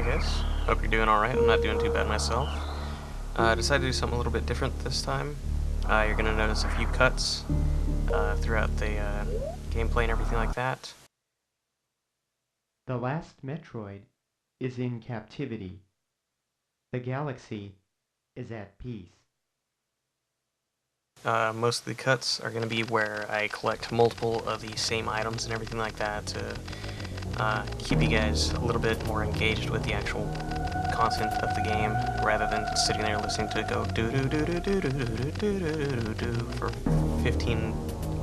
Hey guys, hope you're doing alright. I'm not doing too bad myself. I decided to do something a little bit different this time. You're going to notice a few cuts throughout the gameplay and everything like that. The last Metroid is in captivity. The galaxy is at peace. Most of the cuts are going to be where I collect multiple of the same items and everything like that to keep you guys a little bit more engaged with the actual content of the game, rather than sitting there listening to it go do do do do do do do do do do for 15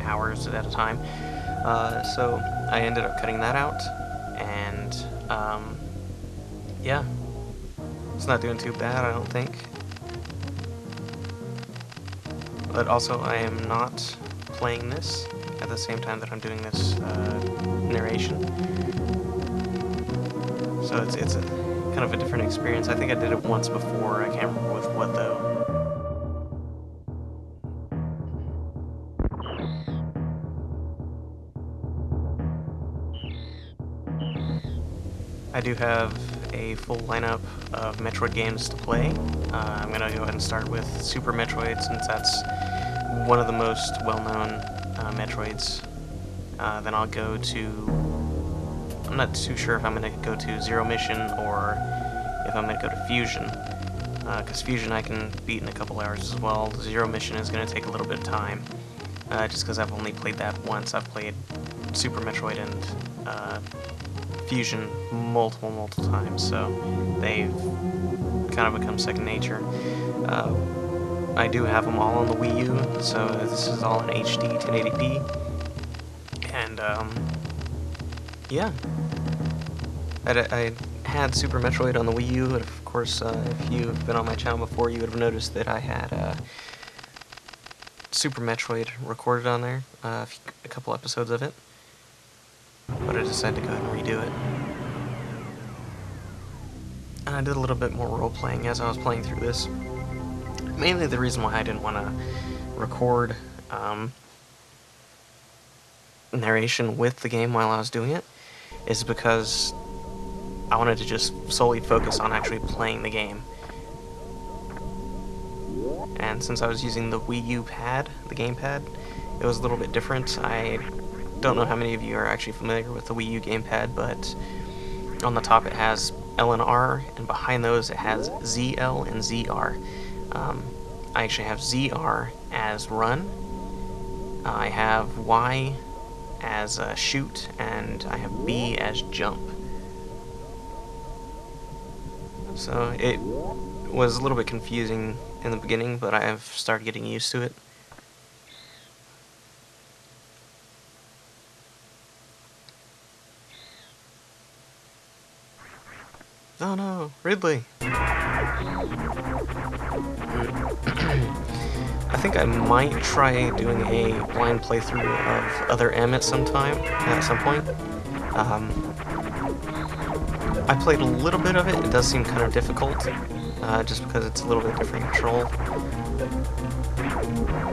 hours at a time. So I ended up cutting that out, and yeah, it's not doing too bad, I don't think. But also, I am not playing this at the same time that I'm doing this narration. So it's a kind of a different experience. I think I did it once before. I can't remember with what though. I do have a full lineup of Metroid games to play. I'm gonna go ahead and start with Super Metroid, since that's one of the most well-known Metroids. Then I'll go to... I'm not too sure if I'm going to go to Zero Mission or if I'm going to go to Fusion. Because Fusion I can beat in a couple hours as well. Zero Mission is going to take a little bit of time. Just because I've only played that once. I've played Super Metroid and Fusion multiple times, so they've kind of become second nature. I do have them all on the Wii U, so this is all in HD 1080p. And yeah, I had Super Metroid on the Wii U, and of course, if you've been on my channel before, you would have noticed that I had Super Metroid recorded on there, a couple episodes of it, but I decided to go ahead and redo it. And I did a little bit more role-playing as I was playing through this. Mainly the reason why I didn't want to record narration with the game while I was doing it is because I wanted to just solely focus on actually playing the game. And since I was using the Wii U pad, the gamepad, it was a little bit different. I don't know how many of you are actually familiar with the Wii U gamepad, but on the top it has L and R, and behind those it has ZL and ZR. I actually have ZR as run, I have Y as shoot, and I have B as jump. So it was a little bit confusing in the beginning, but I've started getting used to it. Oh no, Ridley! I think I might try doing a blind playthrough of Other M at some point. I played a little bit of it. It does seem kind of difficult, just because it's a little bit different control.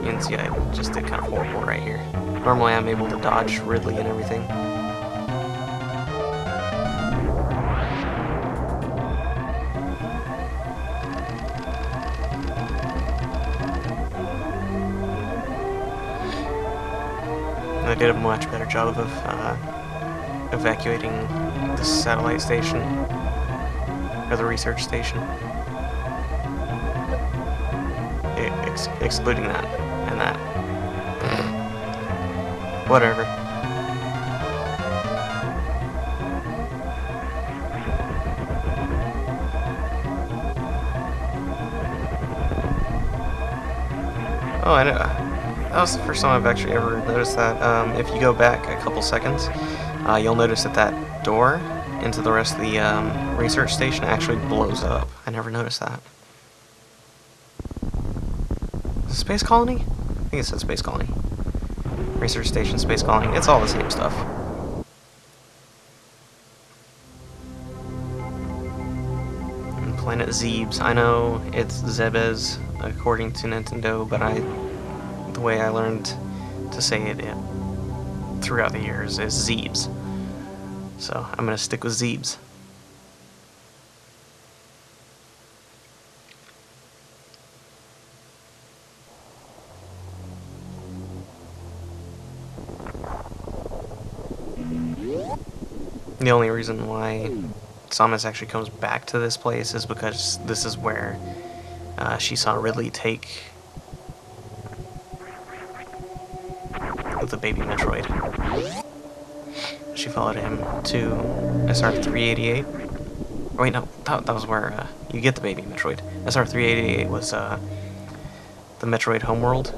You can see I just did kind of horrible right here. Normally I'm able to dodge Ridley and everything. I did a much better job of evacuating the satellite station, or the research station, excluding that and that. Whatever. Oh, I know. That was the first time I've actually ever noticed that. If you go back a couple seconds, you'll notice that that door into the rest of the research station actually blows up. I never noticed that. Space colony? I think it said space colony. Research station, space colony. It's all the same stuff. And Planet Zebes. I know it's Zebes according to Nintendo, but the way I learned to say it throughout the years is Zebes. So I'm gonna stick with Zebes. The only reason why Samus actually comes back to this place is because this is where she saw Ridley take the baby Metroid. She followed him to SR-388. Oh, wait, no, that was where you get the baby Metroid. SR-388 was the Metroid homeworld,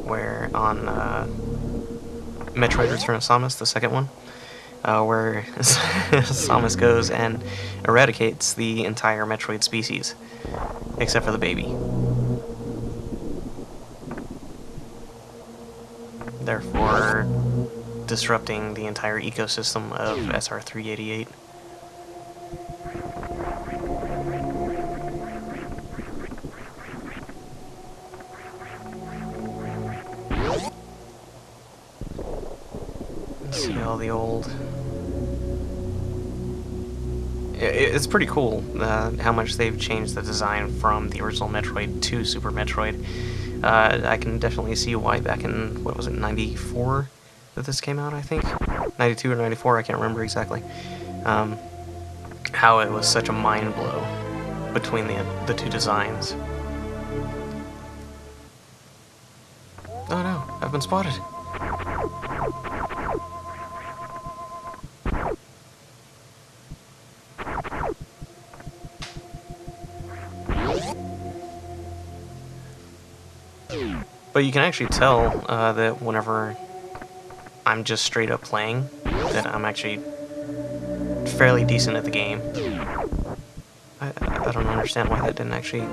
where on Metroid Return of Samus, the second one, where Samus goes and eradicates the entire Metroid species, except for the baby. Therefore, disrupting the entire ecosystem of SR-388. See all the old... It's pretty cool how much they've changed the design from the original Metroid to Super Metroid. I can definitely see why back in, what was it, 94 that this came out, I think? 92 or 94, I can't remember exactly. How it was such a mind blow between the two designs. Oh no, I've been spotted. But you can actually tell that whenever I'm just straight up playing, that I'm actually fairly decent at the game. I don't understand why that didn't actually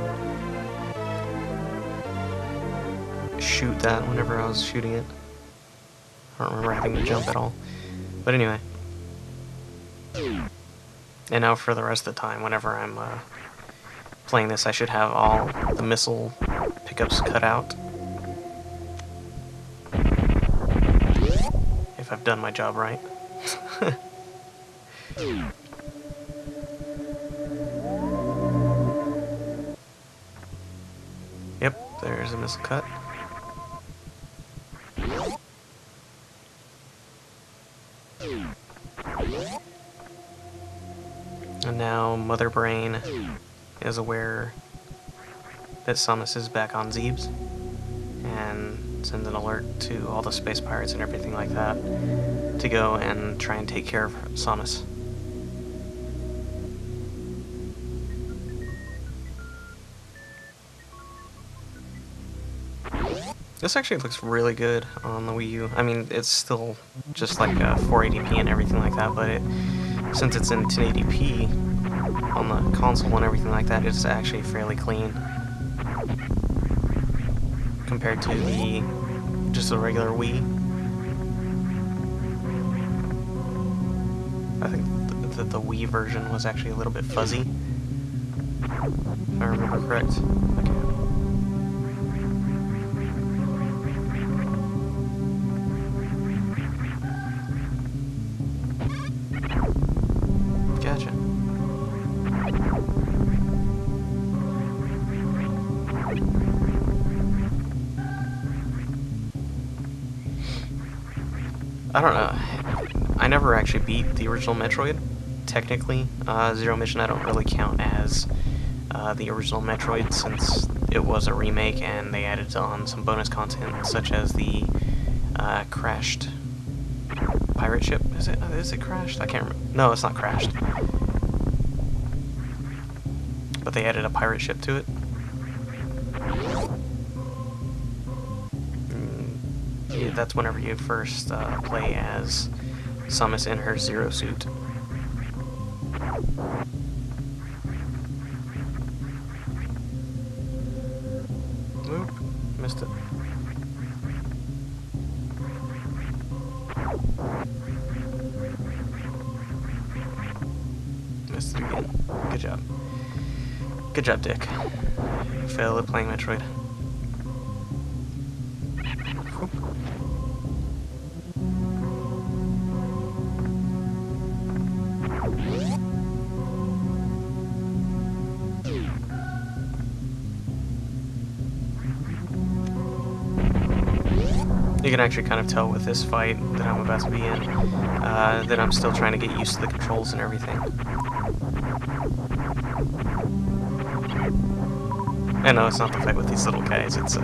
shoot that whenever I was shooting it. I don't remember having to jump at all. But anyway. And now for the rest of the time, whenever I'm playing this, I should have all the missile pickups cut out. If I've done my job right. Yep, there's a missile cut. And now Mother Brain is aware that Samus is back on Zebes and sends an alert to all the space pirates and everything like that to go and try and take care of Samus. This actually looks really good on the Wii U. I mean, it's still just like 480p and everything like that, but since it's in 1080p on the console and everything like that, it's actually fairly clean compared to just the regular Wii. I think the Wii version was actually a little bit fuzzy, if I remember correct. Okay. Gotcha. I don't know. I never actually beat the original Metroid, technically. Zero Mission I don't really count as the original Metroid, since it was a remake and they added on some bonus content, such as the crashed pirate ship. Is it crashed? I can't remember. No, it's not crashed. But they added a pirate ship to it. Yeah, that's whenever you first play as Samus in her Zero suit. Oop, missed it. Missed it again. Good job. Good job, Dick. Failed at playing Metroid. Whoop. You can actually kind of tell with this fight that I'm about to be in that I'm still trying to get used to the controls and everything. And no, it's not the fight with these little guys, it's the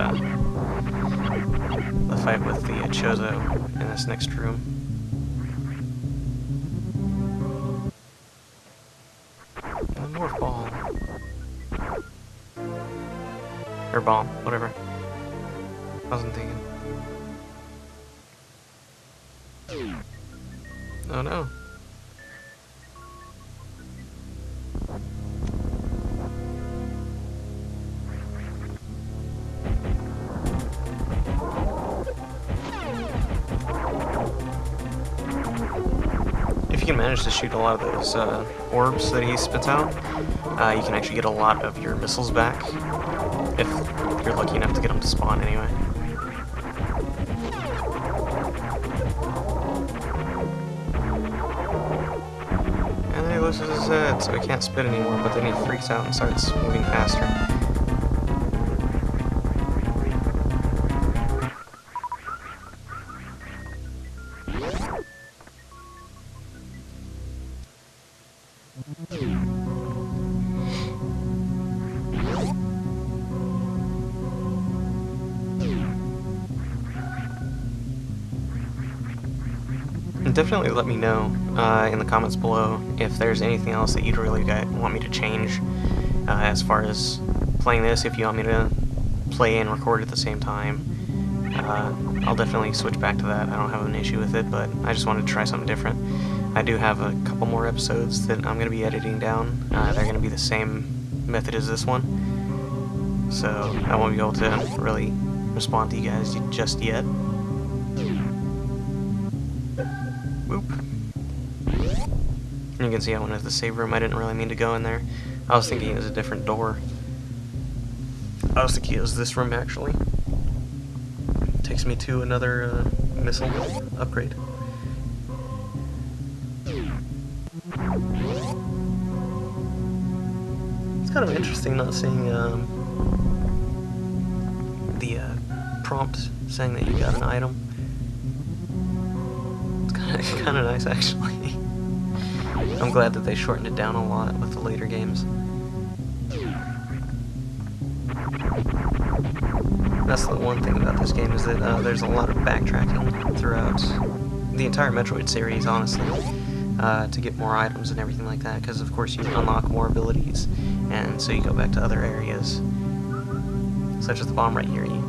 fight with the Chozo in this next room. The North Ball. Or Ball, whatever. I wasn't thinking. Oh no. If you can manage to shoot a lot of those orbs that he spits out, you can actually get a lot of your missiles back, if you're lucky enough to get them to spawn anyway. And then he loses his head, so he can't spit anymore, but then he freaks out and starts moving faster. Definitely let me know in the comments below if there's anything else that you'd really want me to change as far as playing this. If you want me to play and record at the same time, I'll definitely switch back to that. I don't have an issue with it, but I just wanted to try something different. I do have a couple more episodes that I'm going to be editing down. They're going to be the same method as this one, so I won't be able to really respond to you guys just yet. Whoop. And you can see I went into the save room. I didn't really mean to go in there. I was thinking it was a different door. I was thinking it was this room, actually. Takes me to another missile upgrade. It's kind of interesting not seeing the prompt saying that you got an item. Kind of nice, actually. I'm glad that they shortened it down a lot with the later games. That's the one thing about this game, is that there's a lot of backtracking throughout the entire Metroid series, honestly, to get more items and everything like that, because of course you unlock more abilities, and so you go back to other areas, such as the bomb right here. You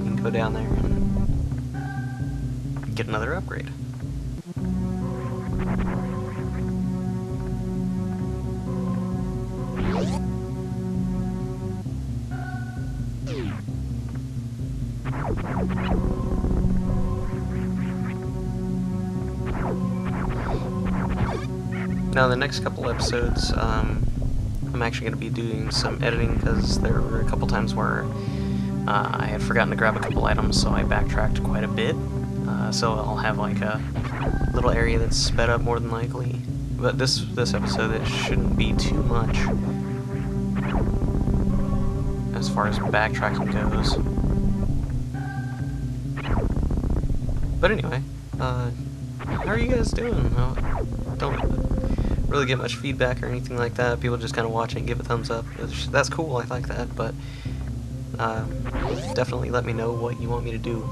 can go down there and get another upgrade. Now, the next couple episodes, I'm actually going to be doing some editing, because there were a couple times where I had forgotten to grab a couple items, so I backtracked quite a bit. So I'll have like a little area that's sped up more than likely. But this episode, it shouldn't be too much as far as backtracking goes. But anyway, how are you guys doing? Don't really get much feedback or anything like that. People just kind of watch it and give a thumbs up. That's cool, I like that, but definitely let me know what you want me to do.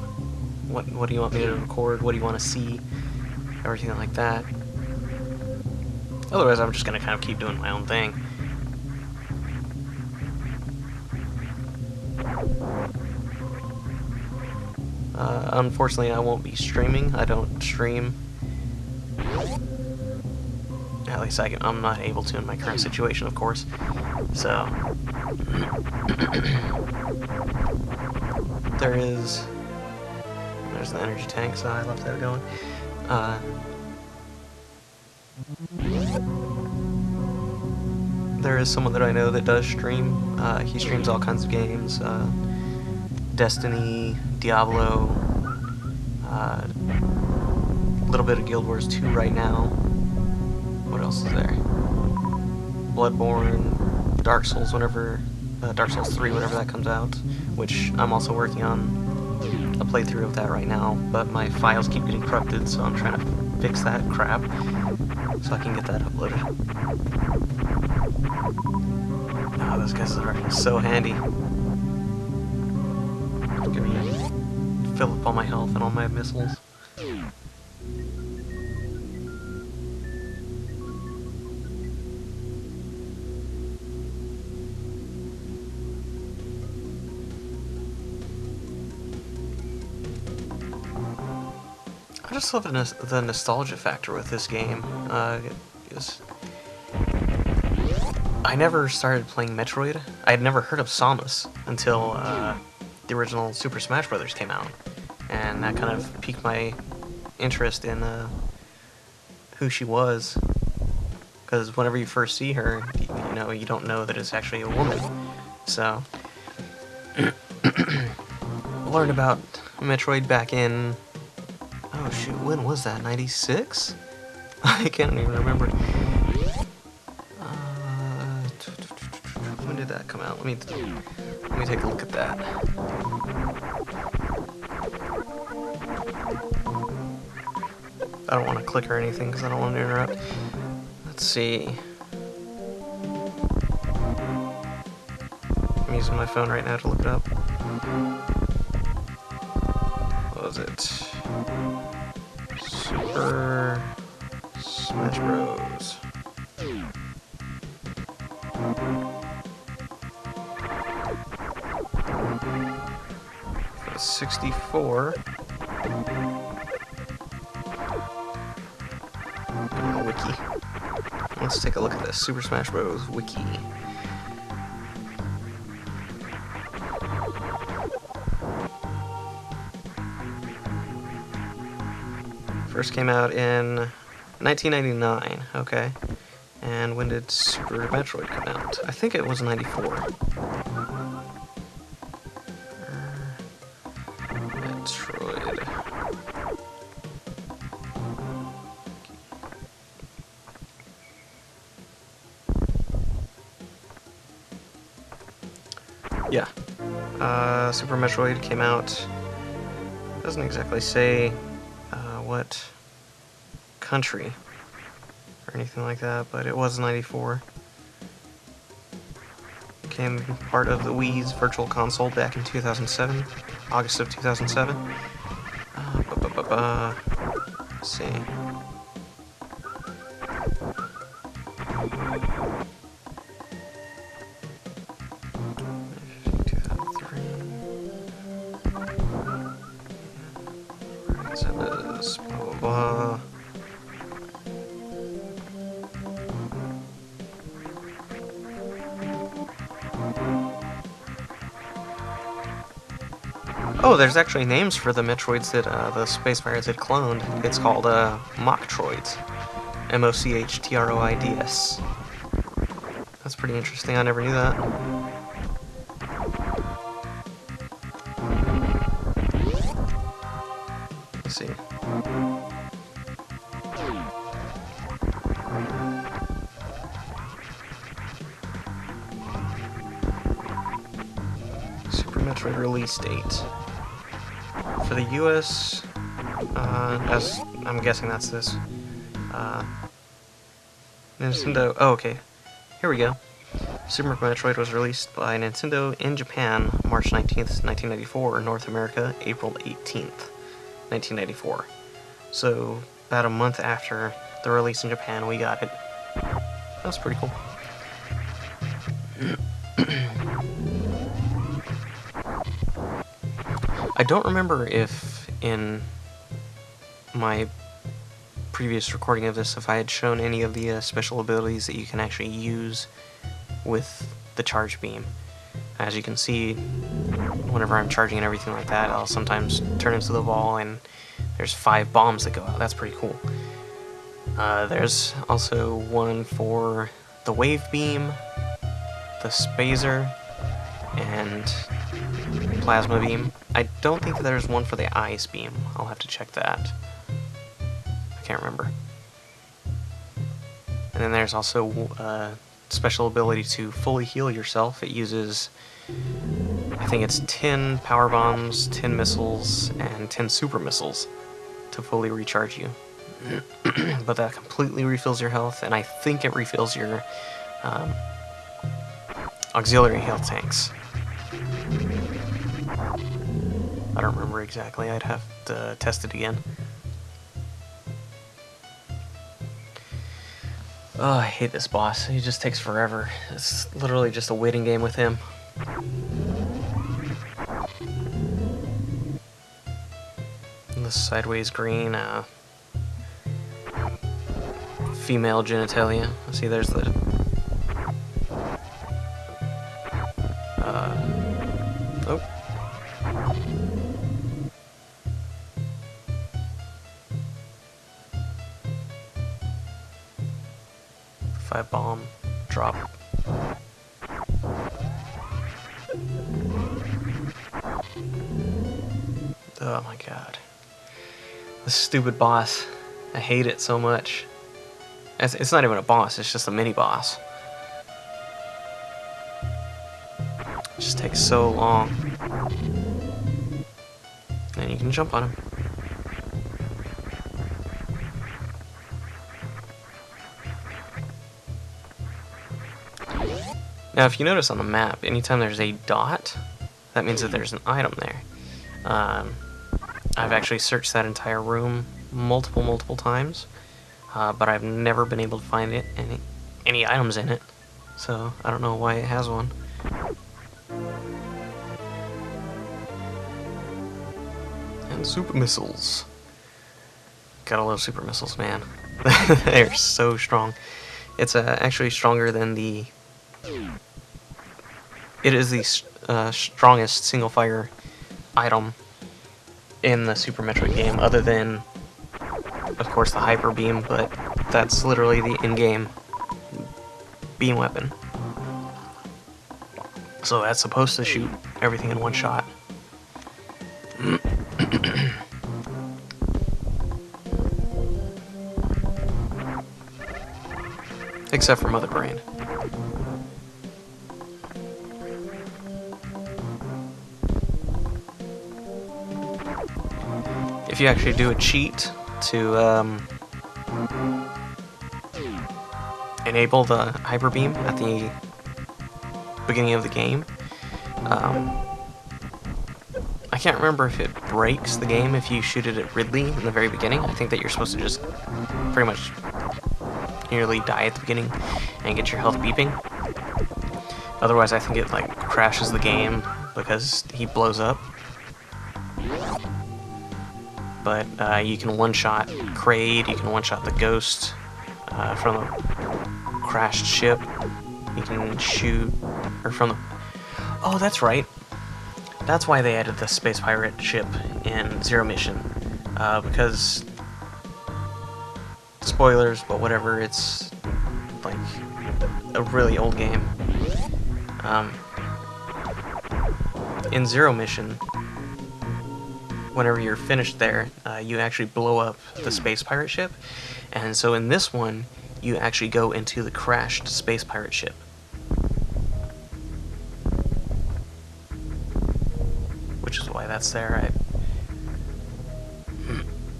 What do you want me to record? What do you want to see? Everything like that. Otherwise, I'm just going to kind of keep doing my own thing. Unfortunately, I won't be streaming. I don't stream. At least I'm not able to in my current situation, of course. So there's the energy tank, so I left that going. There is someone that I know that does stream. He streams all kinds of games. Destiny, Diablo, a little bit of Guild Wars 2 right now. What else is there? Bloodborne, Dark Souls, Dark Souls 3 whenever that comes out, which I'm also working on a playthrough of that right now, but my files keep getting corrupted, so I'm trying to fix that crap so I can get that uploaded. Oh, those guys are so handy. Give me fill up all my health and all my missiles. I just love the nostalgia factor with this game. I never started playing Metroid. I had never heard of Samus until the original Super Smash Bros. Came out, and that kind of piqued my interest in who she was. Because whenever you first see her, you don't know that it's actually a woman. So, I learned about Metroid back in, oh shoot, when was that? 96? I can't even remember. When did that come out? Let me take a look at that. I don't want to click or anything because I don't want to interrupt. Let's see. I'm using my phone right now to look it up. What was it? Super Smash Bros. 64. Wiki. Let's take a look at this Super Smash Bros. Wiki. First came out in 1999, okay. And when did Super Metroid come out? I think it was 94. Metroid. Yeah. Super Metroid came out, doesn't exactly say what country or anything like that, but it was 94. Became part of the Wii's Virtual Console back in 2007, August of 2007. Let's see. Blah, blah, blah. Oh, there's actually names for the Metroids that the Space Pirates had cloned. It's called Mocktroids. Mochtroids. That's pretty interesting. I never knew that. Let's see. Super Metroid release date. For the US, as I'm guessing that's this, Nintendo, oh okay, here we go. Super Metroid was released by Nintendo in Japan, March 19th, 1994, North America, April 18th, 1994. So, about a month after the release in Japan, we got it. That's pretty cool. I don't remember if in my previous recording of this, if I had shown any of the special abilities that you can actually use with the charge beam. As you can see, whenever I'm charging and everything like that, I'll sometimes turn into the ball and there's 5 bombs that go out. That's pretty cool. There's also one for the wave beam, the spazer, and plasma beam. I don't think that there's one for the ice beam. I'll have to check that. I can't remember. And then there's also a special ability to fully heal yourself. It uses I think it's 10 power bombs, 10 missiles, and 10 super missiles to fully recharge you. But that completely refills your health, and I think it refills your auxiliary health tanks. I don't remember exactly. I'd have to test it again. Oh, I hate this boss. He just takes forever. It's literally just a waiting game with him. And the sideways green, female genitalia. See, there's the... oh. 5 bomb drop. Oh my god. This stupid boss. I hate it so much. It's not even a boss, it's just a mini boss. It just takes so long. And you can jump on him. Now, if you notice on the map, anytime there's a dot, that means that there's an item there. I've actually searched that entire room multiple times, but I've never been able to find any items in it. So I don't know why it has one. And super missiles. Gotta love super missiles, man. They're so strong. It's actually stronger than the... It is the strongest single fire item in the Super Metroid game, other than, of course, the Hyper Beam, but that's literally the in-game beam weapon. So that's supposed to shoot everything in one shot. Except for Mother Brain. If you actually do a cheat to enable the Hyper Beam at the beginning of the game, I can't remember if it breaks the game if you shoot it at Ridley in the very beginning. I think that you're supposed to just pretty much nearly die at the beginning and get your health beeping. Otherwise, I think it like crashes the game because he blows up. But you can one-shot Kraid, you can one-shot the ghost from a crashed ship. You can shoot, or from the... Oh, that's right. That's why they added the space pirate ship in Zero Mission. Because... Spoilers, but whatever, it's like a really old game. In Zero Mission, whenever you're finished there, you actually blow up the space pirate ship, and so in this one, you actually go into the crashed space pirate ship. Which is why that's there.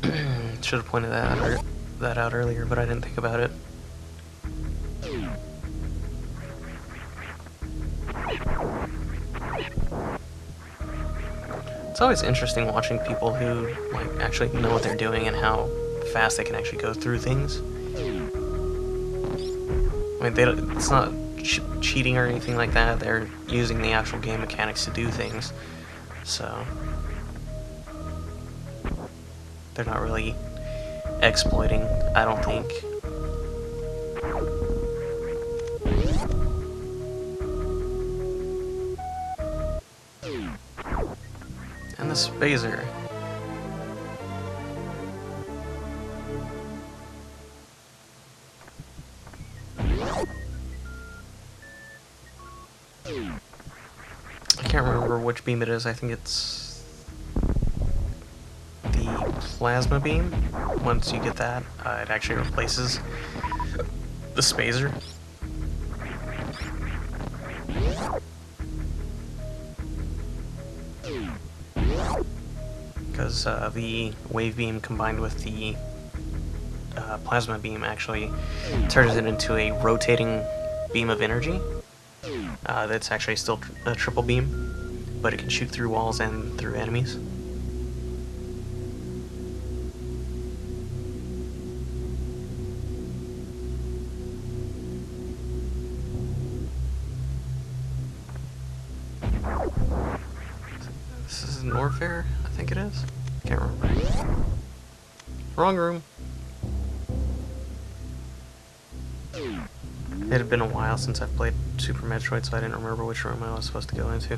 I should have pointed that out earlier, but I didn't think about it. It's always interesting watching people who like actually know what they're doing and how fast they can actually go through things. I mean, it's not cheating or anything like that. They're using the actual game mechanics to do things, so they're not really exploiting, I don't think. And this phaser. I can't remember which beam it is. I think it's the plasma beam. Once you get that, it actually replaces the spazer. because the wave beam combined with the plasma beam actually turns it into a rotating beam of energy. That's actually still a triple beam, but it can shoot through walls and through enemies. This is Norfair, I think it is. Can't remember. Wrong room. It had been a while since I've played Super Metroid, so I didn't remember which room I was supposed to go into.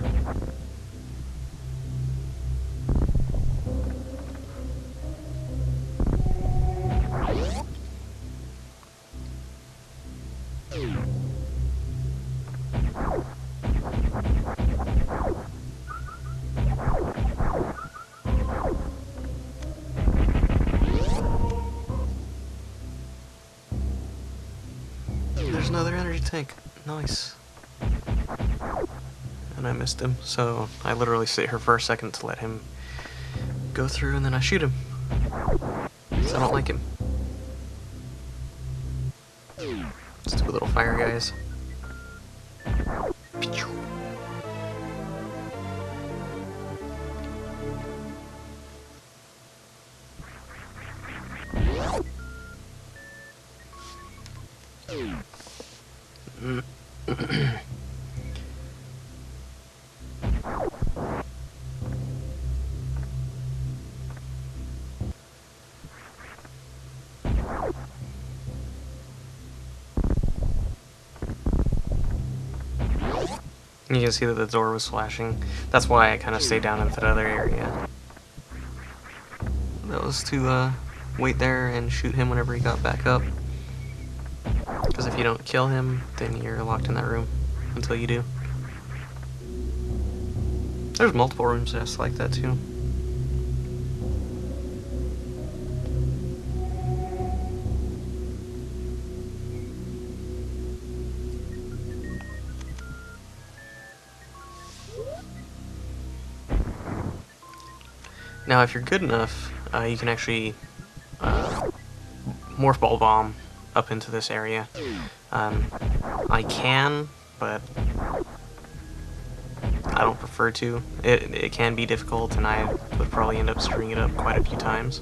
There's another energy tank. Nice. And I missed him, so I literally sit here for a second to let him go through, and then I shoot him. So I don't like him. Stupid little fire guys. You can see that the door was flashing. That's why I kind of stayed down in that other area. That was to wait there and shoot him whenever he got back up. Because if you don't kill him, then you're locked in that room until you do. There's multiple rooms just like that too. Now, if you're good enough, you can actually morph ball bomb up into this area. I can, but I don't prefer to. It can be difficult, and I would probably end up screwing it up quite a few times,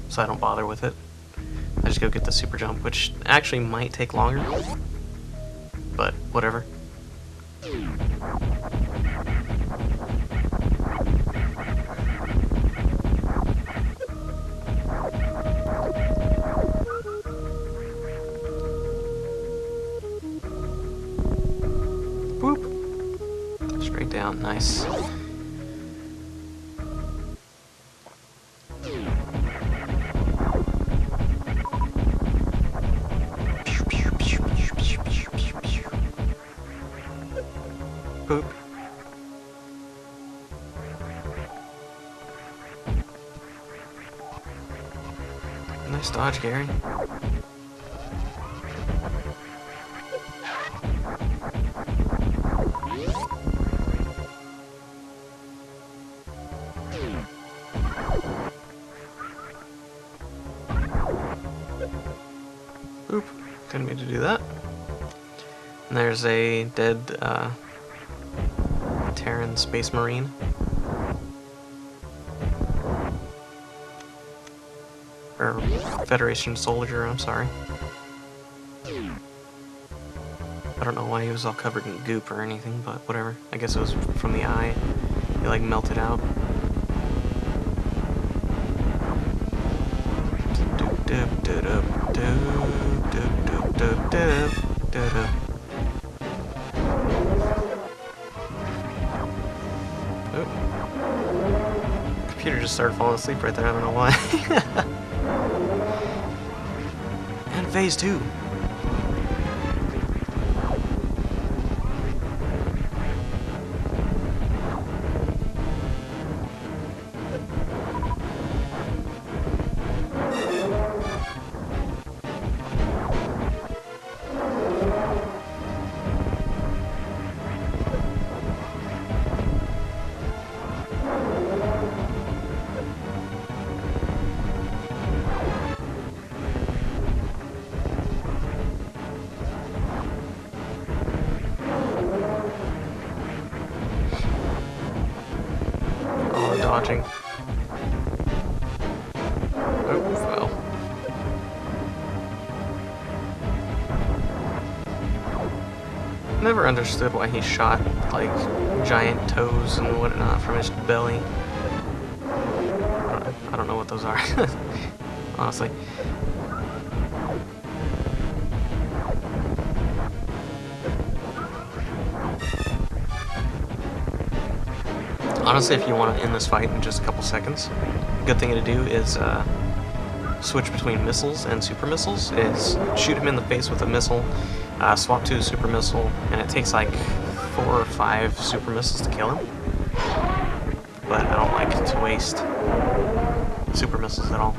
so I don't bother with it. I just go get the super jump, which actually might take longer, but whatever. Boop. Straight down, nice. Boop. Nice dodge, Gary. Oop, didn't mean to do that. And there's a dead Terran Space Marine. Or Federation soldier, I'm sorry. I don't know why he was all covered in goop or anything, but whatever. I guess it was from the eye. He like melted out. Computer just started falling asleep right there, I don't know why. And phase 2. all the dodging. Oh, well. Never understood why he shot, like, giant toes and whatnot from his belly. I don't know what those are, honestly. Honestly, if you want to end this fight in just a couple seconds, a good thing to do is switch between missiles and super missiles. Is shoot him in the face with a missile, swap to a super missile, and it takes like 4 or 5 super missiles to kill him. But I don't like to waste super missiles at all.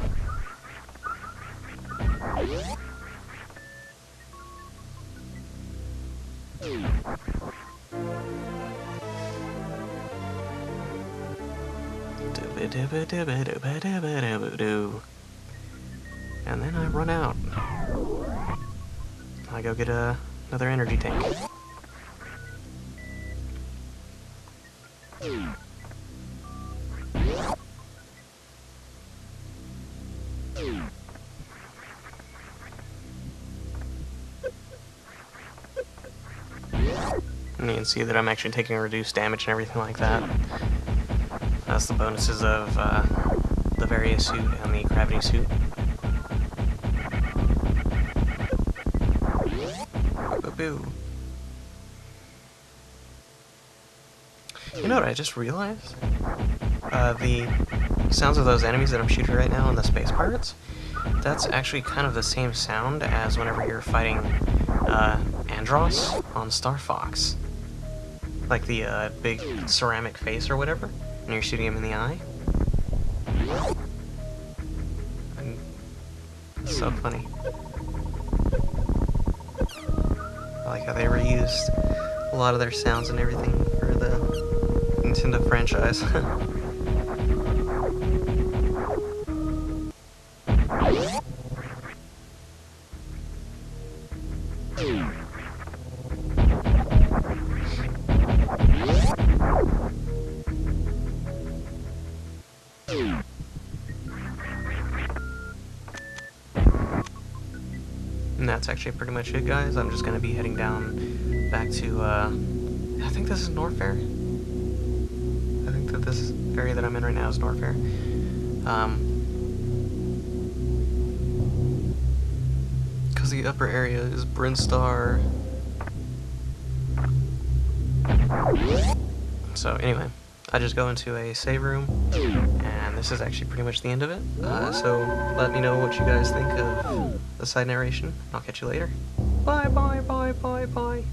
And then I run out. I go get another energy tank. And you can see that I'm actually taking reduced damage and everything like that. That's the bonuses of the various suit and the gravity suit. Boo. You know what I just realized? The sounds of those enemies that I'm shooting right now in the space pirates, that's actually kind of the same sound as whenever you're fighting Andros on Star Fox. Like the big ceramic face or whatever, and you're shooting him in the eye. And it's so funny. I like how they reused a lot of their sounds and everything for the Nintendo franchise. And that's actually pretty much it, guys. I'm just going to be heading down back to, I think this is Norfair. I think that this area that I'm in right now is Norfair. Because the upper area is Brinstar. So anyway, I just go into a save room, and this is actually pretty much the end of it. So let me know what you guys think of the side narration. I'll catch you later. Bye, bye, bye, bye, bye.